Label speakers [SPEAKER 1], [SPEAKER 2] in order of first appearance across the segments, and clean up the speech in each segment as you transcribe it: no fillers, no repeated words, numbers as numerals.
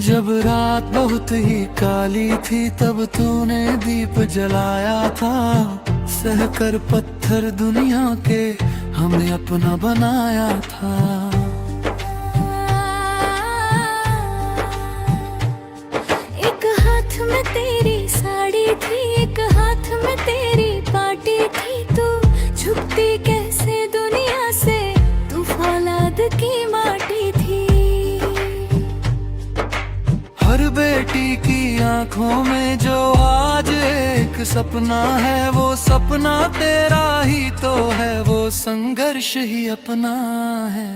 [SPEAKER 1] जब रात बहुत ही काली थी तब तूने दीप जलाया था। सहकर पत्थर दुनिया के हमने अपना बनाया था।
[SPEAKER 2] एक हाथ में तेरी साड़ी थी, एक हाथ में तेरी पार्टी थी। तू झुकती कैसे दुनिया से, तू फौलाद की माटी थी।
[SPEAKER 1] हर बेटी की आंखों में जो आज एक सपना है, वो सपना तेरा ही तो है, वो संघर्ष ही अपना है।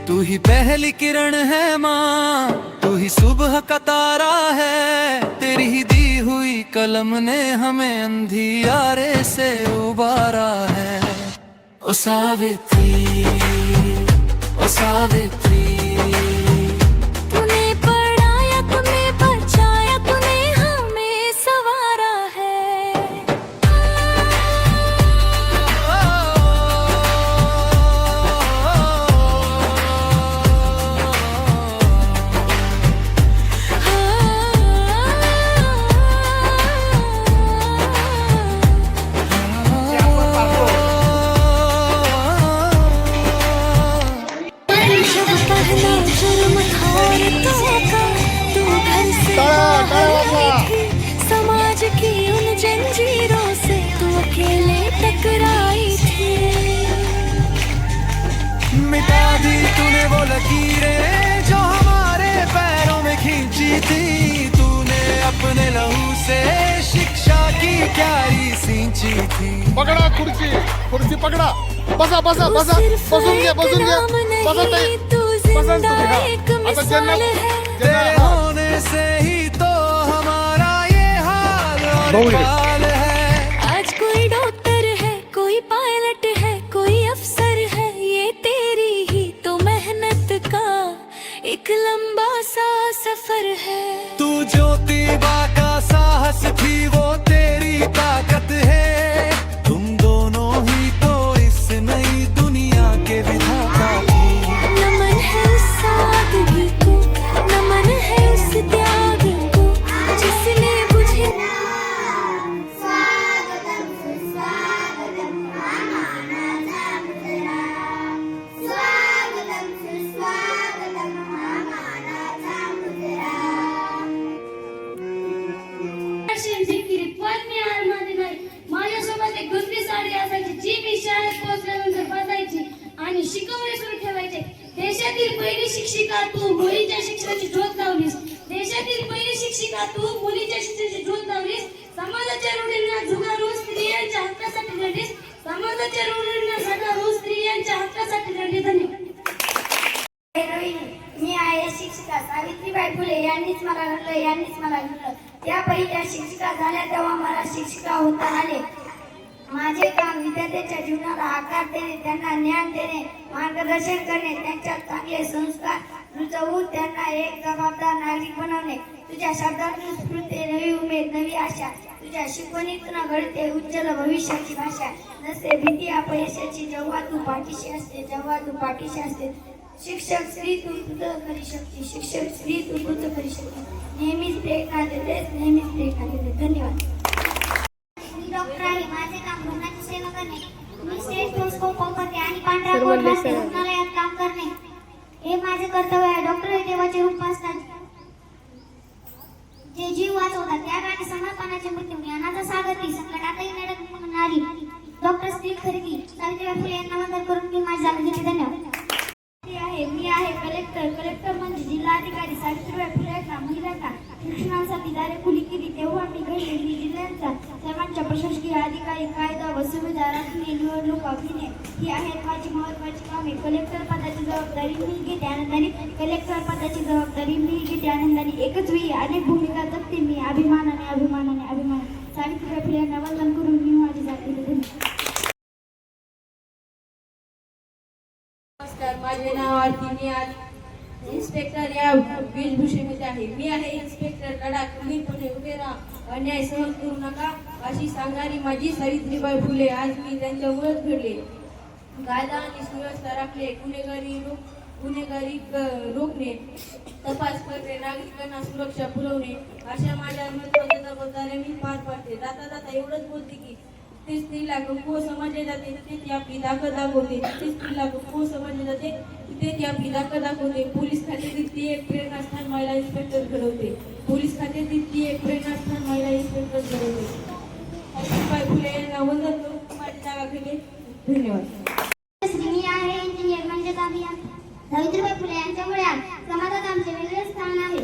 [SPEAKER 1] तू ही पहली किरण है माँ, तू ही सुबह का तारा है। तेरी ही दी हुई कलम ने हमें अंधियारे से उबारा है। ओ सावित्री, ओ सावित्री,
[SPEAKER 2] तूने पढ़ाया, तूने बचाया, तूने हमें संवारा है। जब पहला जुर्म था औरतों का, तू घर से बाहर आई थी। समाज की उन जंजीरों से तू अकेले टकराई थी।
[SPEAKER 1] मिटा दी तूने वो लकीरें जो हमारे पैरों में खींची थी। तूने अपने लहू से शिक्षा की क्यारी सींची थी।
[SPEAKER 3] पकड़ा खुर्ची, खुर्ची पकड़ा, बसा बसा बसा, बसून घ्या बसून घ्या, बसा ताई, बसा तुम्ही, आता जन्नत
[SPEAKER 1] तेरे होने से ही तो हमारा ये हाल और हाल है।
[SPEAKER 2] आज कोई डॉक्टर है, कोई पायलट है, कोई अफसर है। ये तेरी ही तो मेहनत का एक लंबा सा सफर है।
[SPEAKER 1] तू ज्योतिबा का साहस थी, वो तेरी ताकत है। तुम दोनों ही तो इस नई दुनिया के विधाता थे।
[SPEAKER 2] नमन है उस सादगी को, नमन है उस त्याग को, जिसने बुझे।
[SPEAKER 4] स्वागतम सुस्वागतम महामानवतां मुद्रां। स्वागतम सुस्वागतम महामानवतां मुद्रां।
[SPEAKER 5] जिंदगी पण मी आरमाने नाही. माझ्यासोबत एक दुसरी साडी असायची, जी मी शाळेत पोहोचल्यानंतर बसायची आणि शिकवणे सुरू ठेवायचे. देशातील पहिली शिक्षिका तू, मुलीच्या शिक्षणाची ज्योत लावलीस. देशातील पहिली शिक्षिका तू, मुलीच्या शिक्षणाची ज्योत लावलीस. समाजाच्या रूढींना झुगारून स्त्रियांच्या हक्कासाठी लढलीस. समाजाच्या रूढींना झुगारून स्त्रियांच्या हक्कासाठी लढली. धन्यवाद.
[SPEAKER 4] मी आहे शिक्षिका सावित्रीबाई फुले यांनीच मला घडलं, यांनीच मला घडलं. त्या पहिल्या शिक्षिका झाल्या तेव्हा मला शिक्षिका होता आले. माझे काम विद्यार्थ्यांच्या जीवनाला आकार देणे, त्यांना ज्ञान देणे, मार्गदर्शन करणे, त्यांच्यात चांगले संस्कार रुजवून त्यांना एक जबाबदार नागरिक बनवणे. तुझ्या शब्दातून स्फुरते नवी उमेद, नवी आशा. तुझ्या शिकवणीतून घडते उज्ज्वल भविष्याची भाषा. नसते भीती अपयशाची जेव्हा तू पाठीशी असते, जेव्हा तू पाठीशी असते. शिक्षक श्री तू तुझं करी शकते, शिक्षक श्री तू तुझं करी शकते. नेहमीच प्रेरणा देतेस, नेहमीच प्रेरणा देते. धन्यवाद. मी डॉक्टर आहे. माझे काम रुग्णाची सेवा करणे. मी स्टेथोस्कोप वापरते आणि पांढऱ्या कोट घालते. रुग्णालयात काम करणे हे माझे कर्तव्य आहे. डॉक्टर हे देवाचे रूप असतात, जे जीव वाचवतात. त्याग आणि समर्पणाचे मृत्यू, ज्ञानाचा सागर ती, संकटातही लढणारी डॉक्टर स्त्री खरेदी सावित्रीबाई फुले यांना वंदन करून मी माझी जागा घेते. धन्यवाद. मी आहे कलेक्टर. कलेक्टर म्हणजे जिल्हाधिकारी सावित्रीबाई फुले यांना महिलांना शिक्षणासाठी दारे खुली केली तेव्हा मी घडले. मी जिल्ह्यांचा सर्वांच्या प्रशासकीय अधिकारी, कायदा व सुविधा राखणे, निवडणुका घेणे ही आहेत माझी महत्वाची कामे. कलेक्टर पदाची जबाबदारी मी घेते आनंदाने. कलेक्टर पदाची जबाबदारी मी घेते आनंदाने. एकच वेळी अनेक भूमिका जगते मी अभिमानाने, अभिमानाने, अभिमानाने. सावित्रीबाई फुले यांना वंदन करून मी माझी जागा घेते.
[SPEAKER 5] नमस्कार, माझे नाव आरती. मी आज इन्स्पेक्टर या वेशभूषेमध्ये आहे. मी आहे इन्स्पेक्टर. लढा खंबीरपणे उभे राहा, अन्याय सहन करू नका अशी सांगणारी माझी सावित्रीबाई फुले. आज मी त्यांच्यामुळेच घडले. कायदा आणि सुव्यवस्था राखले, गुन्हेगारी
[SPEAKER 6] गुन्हेगारी रोखणे, तपास करणे, नागरिकांना सुरक्षा पुरवणे अशा माझ्या महत्त्वाच्या जबाबदाऱ्या मी पार पाडते. जाता जाता एवढंच बोलते की ते स्त्रीला कमकुवत समजले जाते तिथे ती आपली ताकद दाखवते. ते स्त्रीला कमकुवत समजले जाते तिथे ती आपली ताकद दाखवते. पोलीस खात्यातील ती एक प्रेरणास्थान महिला इन्स्पेक्टर घडवते. पोलीस खात्यातील ती एक प्रेरणास्थान महिला इन्स्पेक्टर घडवते. सावित्रीबाई फुले यांना वंदन करून माझी जागा केली. धन्यवाद.
[SPEAKER 4] मी आहे इंजिनियर म्हणजेच अभियंता. सावित्रीबाई फुले यांच्यामुळे आज समाजात आमचे वेगळे स्थान आहे.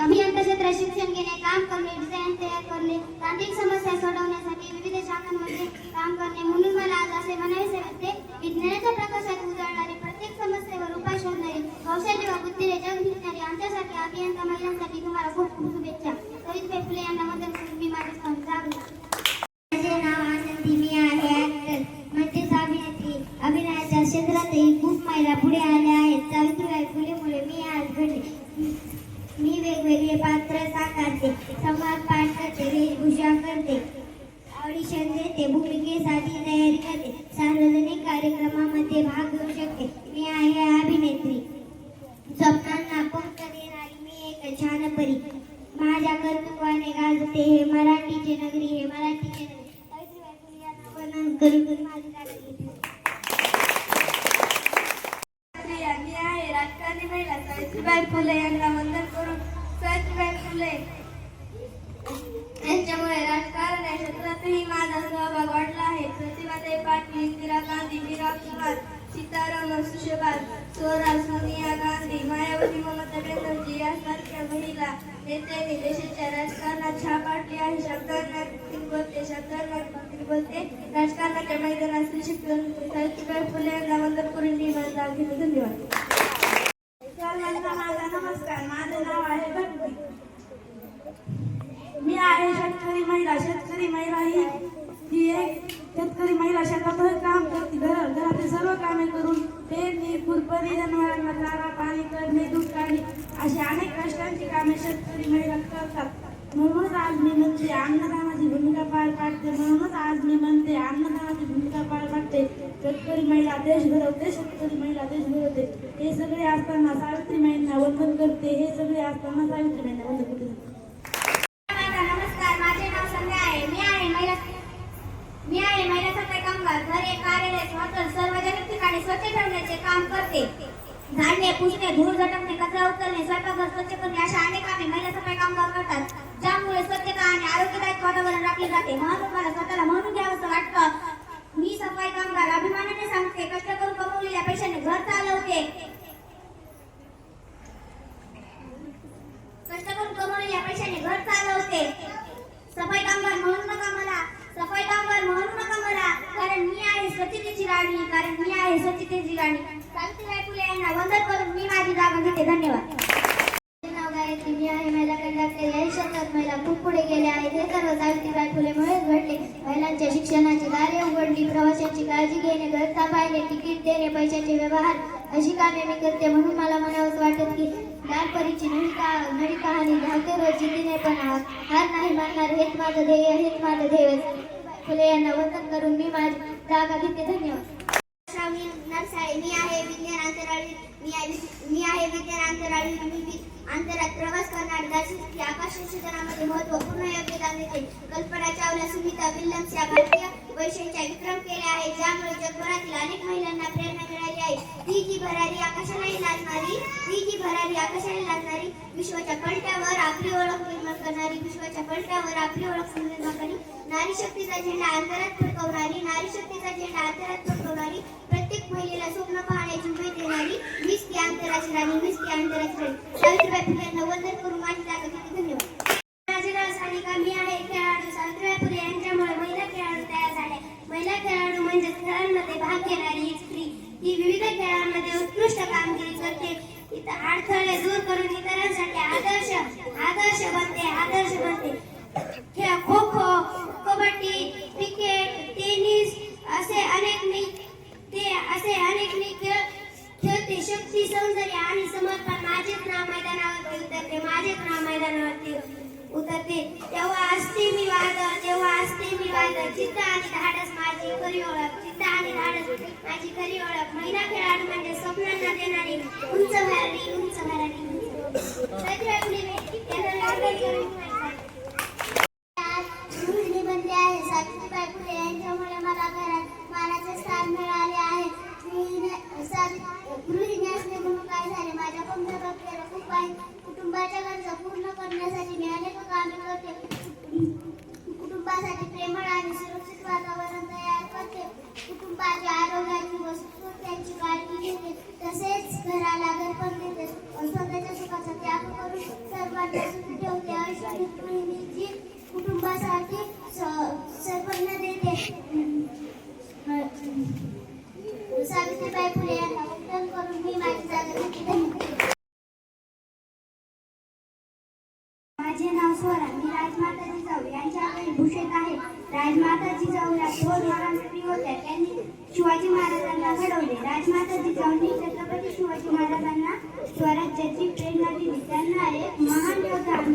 [SPEAKER 4] अभियंता क्षेत्रात शिक्षण घेणे, काम करणे, डिझाईन तयार करणे, तांत्रिक समस्या सोडवण्यासाठी विविध शाखांमध्ये काम करणे. म्हणून मला आज असे म्हणायचे वाटते, विज्ञानाच्या प्रकाशात उजळणारी, प्रत्येक समस्येवर उपाय शोधणारी, कौशल्य व बुद्धीने जग जिंकणारी आमच्यासाठी अभियंता महिलांसाठी तुम्हाला खूप खूप शुभेच्छा. सावित्रीबाई फुले यांना वंदन करून मी माझे स्थान जागलो. माझे नाव आनंदी. मी आहे ऍक्टर म्हणजेच अभिनेत्री. अभिनयाच्या क्षेत्रातही खूप महिला पुढे आल्या आहेत. सावित्रीबाई फुलेमुळे मी आज घडले. मी वेगवेगळे पात्र साकारते, संवाद पाठ करते, वेशभूषा करते, ऑडिशन देते, भूमिकेसाठी तयारी करते, सार्वजनिक कार्यक्रमामध्ये भाग घेऊ शकते. मी आहे अभिनेत्री. स्वप्नांना पंख देणारी मी एक छान परी. माझ्या कर्तृत्वाने गाजते हे मराठीचे नगरी, हे मराठीचे नगरी. सावित्रीबाई फुले यांना वंदन करून माझी जागा घेतली.
[SPEAKER 6] मी आहे राजकारणी महिला. सावित्रीबाई फुले यांना वंदन करून सावित्रीबाई फुले यांच्यामुळे राजकारण या क्षेत्रातही माझा सहभाग वाढला आहे. प्रतिभाताई पाटील, इंदिरा गांधी, मीरा कुमार, सीतारामन, सुषमा स्वराज, सोनिया गांधी, मायावती, ममता बॅनर्जी यासारख्या महिला नेत्यांनी देशाच्या राजकारणात छाप पाडली आहे. शब्दांना बोलते, शब्दांना बोलते, राजकारणाच्या मैदानात स्त्री शिक्षण. सावित्रीबाई फुले यांना वंदन करून मी माझा जागा घेतली. धन्यवाद. सर्वांना माझा नमस्कार. माझे नाव आहे भक्ती. मी आहे शेतकरी महिला. शेतकरी महिला ही एक शेतकरी महिला शेतातही काम करते. घरातील सर्व कामे करून पेरणी, खुरपणी, जनावरांना चारा पाणी करणे, दूध काढणे अशी अनेक कष्टांची कामे शेतकरी महिला करतात. म्हणूनच आज मी म्हणते अन्नदानाची भूमिका पार पाडते. अन्नदानाची भूमिका पार पाडते. शेतकरी महिला देश घडवते, शेतकरी महिला देश घडवते. हे सगळे असताना सावित्रीबाईंना वंदन करते. हे सगळे असताना सावित्रीबाईंना वंदन करते.
[SPEAKER 4] नमस्कार. माझे नाव संध्या आहे. मी आहे महिला सफाई कामगार. घरे, कार्यालय, हॉटेल, सार्वजनिक ठिकाणी स्वच्छ ठेवण्याचे काम करते. झाडणे, पुसणे, धूळ झटकणे, कचरा उचलणे, स्वयंपाकघर स्वच्छ करणे अशा अनेक कामे महिला सफाई कामगार करतात, ज्यामुळे स्वच्छता आणि आरोग्यदायक वातावरण राखले जाते. म्हणून मला स्वतःला म्हणून घ्यावंसं वाटतं. मी सफाई कामगार अभिमानाने सांगते, कष्ट करून कमवलेल्या पैशाने घर चालवते. कष्ट करून कमवलेल्या पैशाने घर चालवते. सफाई कामगार म्हणून नका मला, सफाई कामगार म्हणून नका मला, कारण मी आहे स्वच्छतेची राणी, सावित्रीबाई फुले यांना वंदन करून मी माझी जागा घेते. धन्यवाद. नाव गायत्री. मी आहे महिला कंडक्टर. या क्षेत्रात महिला खूप पुढे गेल्या आहेत. हे सर्व सावित्रीबाई फुलेमुळे घडले. महिलांच्या शिक्षणाची दारे उघडली, प्रवाशांची काळजी घेणे, घर सांभाळणे, तिकीट देणे, पैशाचे व्यवहार अशी कामे मी करते. म्हणून मला म्हणावंच वाटत की लालपरीची नवी कहाणी धावते रोज जिद्दीने, पण हार नाही मानणार. हेच माझं ध्येय. फुले यांना वंदन करून मी माझी जागा घेते. धन्यवाद. मी आहे विज्ञान अंतराळी. मी अंतरात प्रवास करणारी दार्शनिक आकाश संशोधनामध्ये महत्त्वपूर्ण योगदान देते. कल्पना चावला, सुनीता विल्यम्स या भारतीय वैज्ञानिकांनी विक्रम केले आहेत, ज्यामुळे जगभरातील अनेक महिलांना प्रेरणा मिळाली आहे. ती जी भरारी आकाशालाही लाजणारी, विश्वाच्या पलट्यावर आपली ओळख निर्माण करणारी, नारी शक्तीचा झेंडा अंतरात फडकवणारी, प्रत्येक महिलेला स्वप्न पाहण्याची उमेद देणारी, मीच ती अंतराची राणी. सावित्रीबाई फुले यांना वंदन करून माझी जागा घेतली. धन्यवाद. माझे नाव सानिका. मी आहे खेळाडू. सावित्रीबाई फुले यांच्यामुळे महिला खेळाडू तयार झाल्या. महिला खेळाडू म्हणजे खेळांमध्ये भाग घेणारी एक स्त्री. ती विविध खेळांमध्ये उत्कृष्ट कामगिरी करते. अडथळे दूर करून इतरांसाठी आदर्श बनते. खो खो, कबड्डी, क्रिकेट, टेनिस असे अनेक खेळ खेळते. शक्ती, सौंदर्य आणि समर्पण माझेच नाव मैदानावरती उतरते. तेव्हा असते मी वादळ. जिद्द आणि धाडस माझी खरी ओळख. महिला खेळाडू म्हणजे स्वप्नांना देणारी, उंच मराठी उंच मराठी सावित्रीबाई फुले यांना गृहिणी बनले आहे. सावित्रीबाई फुले यांच्यामुळे मला घरात मानाचे स्थान मिळाले आहे. गृहिणी असणे म्हणून काय झाले, माझ्या कमजोर बघलेलं खूप आहे. कुटुंबाच्या गरजा पूर्ण करण्यासाठी मी अनेक कामे करते. कुटुंबासाठी प्रेमळ आणि सुरक्षित वातावरण तयार करते. कुटुंबाच्या आरोग्याची व सुरक्षिततेची काळजी घेते. तसेच घराला घरपण देते. स्वतःच्या सुखाचा त्याग करून सर्वांना सुखी ठेवते. अशी गृहिणी जी कुटुंबासाठी सर्वांना देते. सावित्रीबाई फुले यांना वंदन करून मी माझी जागा घेतली. धन्यवाद. माझे नाव स्वरा. मी राजमाता जिजाऊ यांच्या वेळी भूषित आहे. राजमाता जिजाऊ या थोर महाराष्ट्री होत्या. त्यांनी शिवाजी महाराजांना घडवले. राजमाता जिजाऊंनी छत्रपती शिवाजी महाराजांना स्वराज्याची प्रेरणा दिली. त्यांना एक महान योद्धा आणि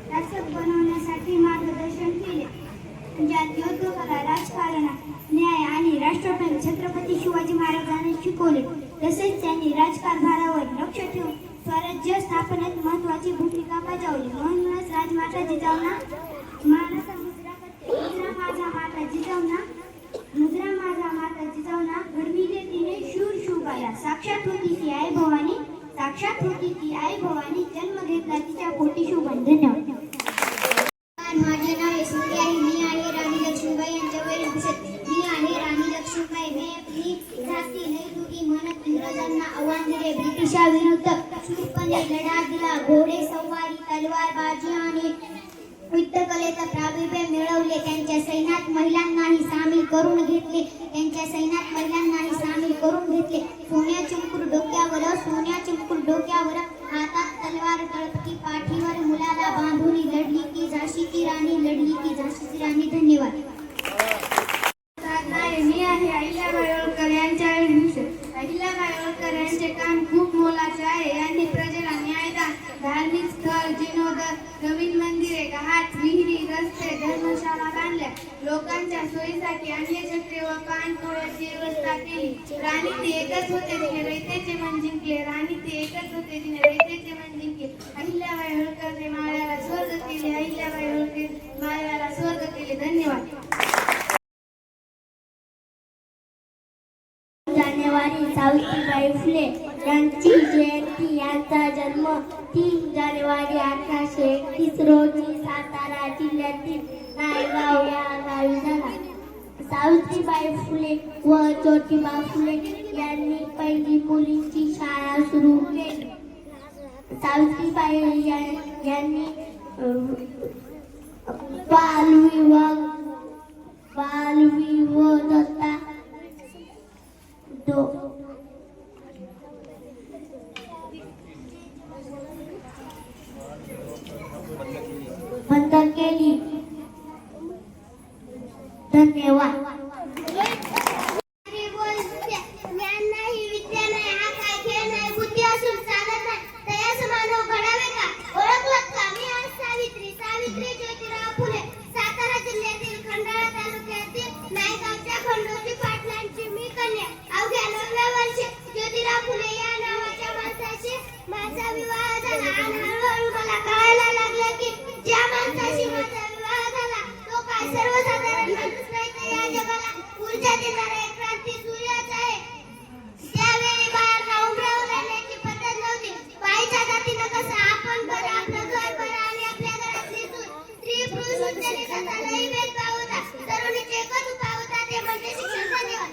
[SPEAKER 4] शासक बनवण्यासाठी मार्गदर्शन केले. ज्यात युद्धकला, राजकारण, न्याय आणि राष्ट्रप्रेम छत्रपती शिवाजी महाराजांनी शिकवले. तसेच त्यांनी राजकारभारावर लक्ष ठेवून स्वराज्य स्थापनेत महत्त्वाची भूमिका बजावली. म्हणूनच राजमाता जिजाऊंना मानाचा मुजरा करते. मुजरा माझा माता जिजाऊंना घडविले तिने शूर शिवबाला. साक्षात होती ती आई भवानी. साक्षात होती ती आई भवानी. जन्म घेतला तिच्या पोटी शिवबाई. धन्यवाद. माझे नाव यशवंती आहे. मी आहे राणी लक्ष्मीबाई यांच्या वेळी भूषित. मी आहे राणी लक्ष्मीबाई. मी आपली जाती नैसर्गिक म्हणत इंग्रजांना आव्हान दिले. ब्रिटिशांविरुद्ध शूरपणे लढा दिला. घोडे सवारी, तलवारबाजी आणि युद्धकलेचा प्रावीण्य मिळवले. त्यांच्या सैन्यात महिलांनाही सामील करून घेतले. सोन्याचे मुकुट डोक्यावर हातात तलवार तळपती पाठीवर मुलाला बांधून लढली ती झाशीची राणी. धन्यवाद.
[SPEAKER 6] मी आहे अहिल्याबाई होळकर यांच्या वेळी भूषित. अहिल्याबाई होळकर यांचे काम खूप मोलाचे आहे. यांनी प्रजेला न्यायदान, धार्मिक स्थळ, जीर्णोद्धार, नवीन मंदिरे, घाट, विहिरी, रस्ते, धर्मशाळा बांधल्या. लोकांच्या सोयीसाठी अन्नछत्रे व पाणपोळ्याची व्यवस्था केली. राणी ते एकच होते जिने रयतेचे मन जिंकले. अहिल्याबाई होळकरने माळ्याला स्वर्ग केले. अहिल्याबाई होळकर माळ्याला स्वर्ग केले. धन्यवाद.
[SPEAKER 4] जानेवारी सावित्रीबाई फुले यांची जयंती. यांचा जन्म 3 जानेवारी 1831 रोजी सातारा जिल्ह्यातील नायगाव या गावी झाला. सावित्रीबाई फुले व ज्योतिबा फुले यांनी पहिली मुलींची शाळा सुरू केली. सावित्रीबाई यांनी बालविवाहाचा बंद केली. धन्यवाद. ज्ञान नाही, विद्या नाही, हा काय खेळ नाही. बुद्धी असून चालत नाही, तयास मानव घडावे का? ओळखलं का? मी आज सावित्री ज्योतिराव फुले, सातारा जिल्ह्यातील खंडाळा तालुक्यातील नायगावच्या खंडोजी पाटलांची मी कन्या. अवघ्या 9व्या वर्षी ज्योतिराव फुले या नावाच्या माणसाशी माझा विवाह झाला. आणि हळूहळू मला कळायला लागलं की ज्या माणसाशी माझा विवाह झाला तो काय सर्वसाधारण माणूस नाही, तर या जगाला ऊर्जा देणारा एक क्रांती सूर्यच आहे. त्यावेळी बाहेरला उमरावर राहण्याची पद्धत नव्हती. बाईच्या जातीनं कसं आपण बरं, आपलं घर बरं आणि आपल्या घरातली सून, स्त्री पुरुष उच्चनीचा लई भेदभाव होता. तरुणीचे एकच उपाय होता, ते म्हणजे शिक्षण. धन्यवाद.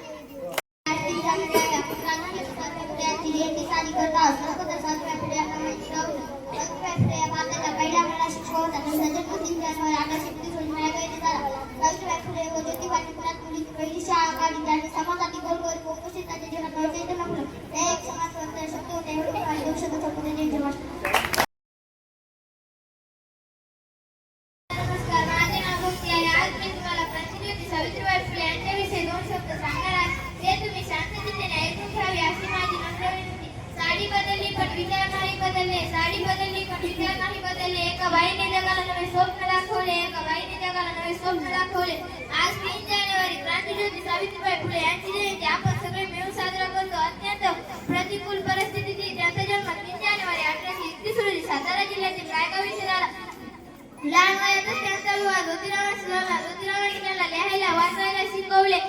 [SPEAKER 4] सावित्रीबाई फुले यांच्याविषयी 2 शब्द सांगणार आहे. ते तुम्ही शांततेने ऐकून घ्यावे अशी माझी नम्र विनंती. साडी बदलली पण विचार नाही बदलले. एका बाईने जगाला नवे स्वप्न दाखवले. आज 3 जानेवारी क्रांतीज्योती सावित्रीबाई फुले यांची जयंती आपण सगळे मिळून साजरा करतो. अत्यंत
[SPEAKER 5] लहान वयातच त्यांचा विवाह ज्योतिरावांशी झाला. ज्योतिरावांनी त्याला लिहायला वाचायला शिकवले.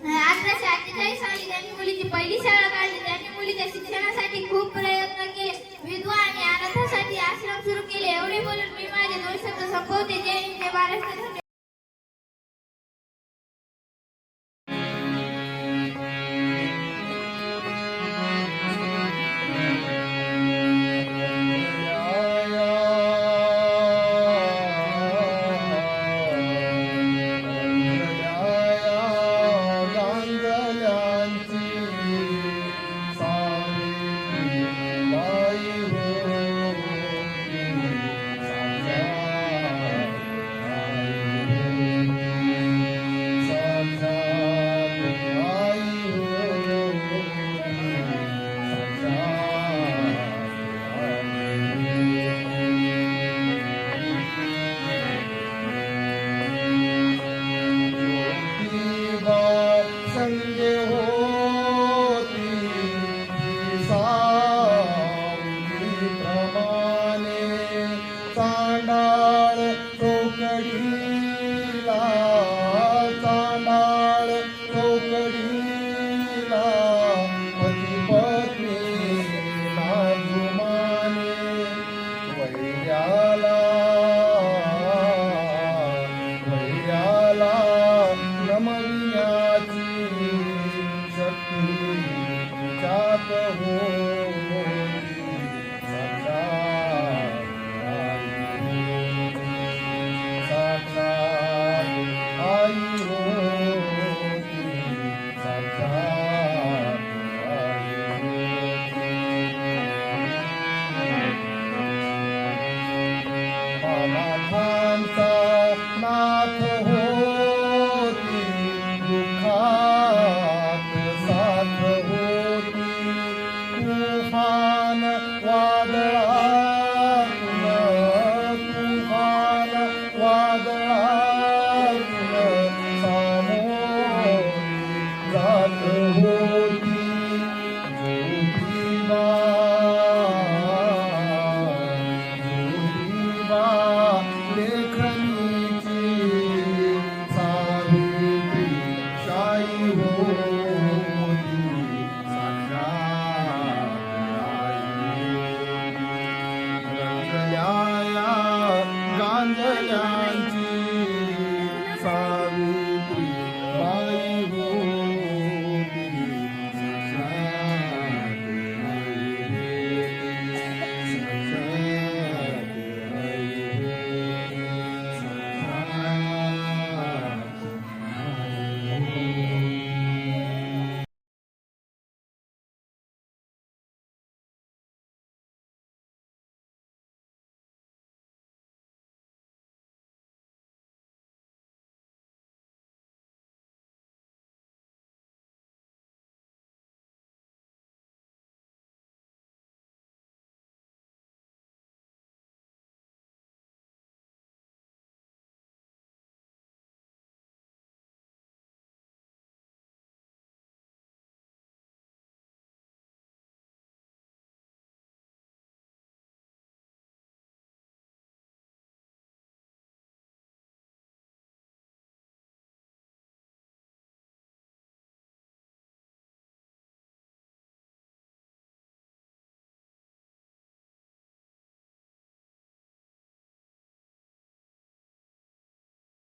[SPEAKER 5] 1848 साली त्यांनी मुलीची पहिली शाळा काढली. त्यांनी मुलीच्या शिक्षणासाठी खूप प्रयत्न केले. विधवा आणि अनाथांसाठी आश्रम सुरू केले. एवढे बोलून मी माझे 2 शब्द संपवते. जय हिंद, जय महाराष्ट्र.